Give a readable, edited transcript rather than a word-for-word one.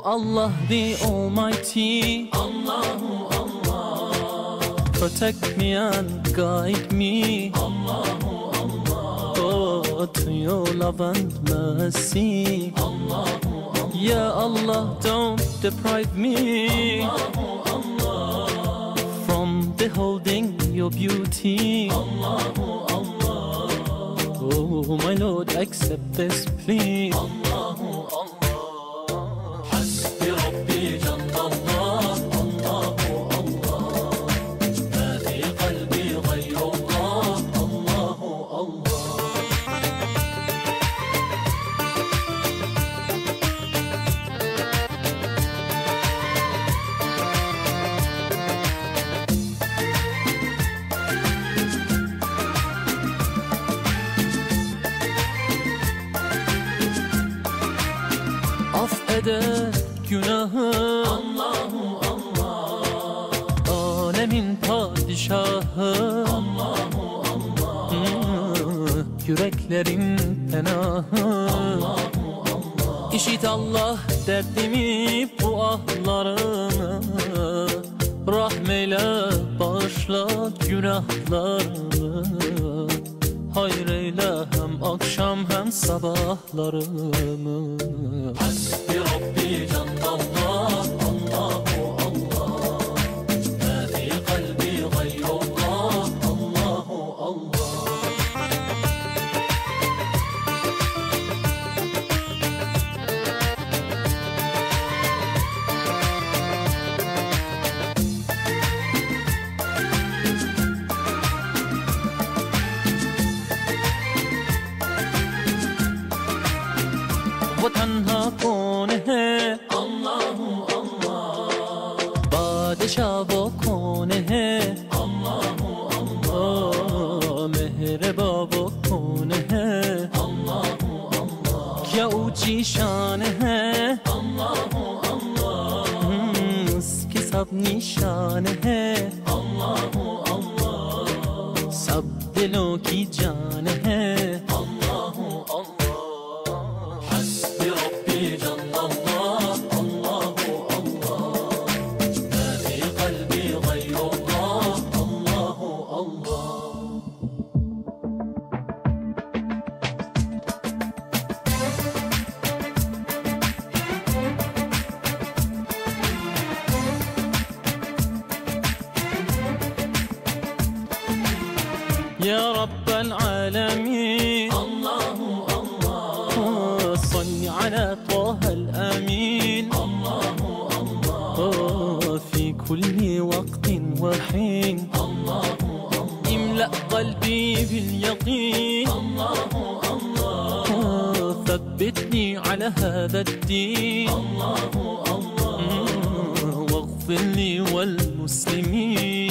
Allah the Almighty, Allahu Allah, protect me and guide me, Allahu Allah, oh, to your love and mercy, Allahu Allah, Ya Allah, don't deprive me, Allahu Allah, from beholding your beauty, Allahu Allah, oh my Lord, accept this plea, Allahu Allah. Affeder günahı Allahu Allah, alemin padişahı Allahu Allah, yüreklerin penahı Allahu Allah. İşit Allah derdimi, bu ahlarımı, rahmeyle bağışla günahlarımı, hayır eyle hem akşam hem sabahlarımı. Hasbi Rabbi Cennet-Allah, Allahu Allah, ma fi kalbi gayrullah, Allahu Allah. वो तन्हा कौन है अल्लाहु अल्लाह, बादशाह वो कौन है अल्लाहु अल्लाह, मेहरबा वो कौन है अल्लाहु अल्लाह, क्या ऊंची शान है अल्लाहु अल्लाह, उसकी सब निशान है अल्लाहु अल्लाह, सब दिलों की जान है अल्लाहु अल्लाह। يا رب العالمين الله الله، صل على طه الأمين الله الله، في كل وقت وحين الله الله، املأ قلبي باليقين الله الله، ثبتني على هذا الدين الله الله، واغفر لي والمسلمين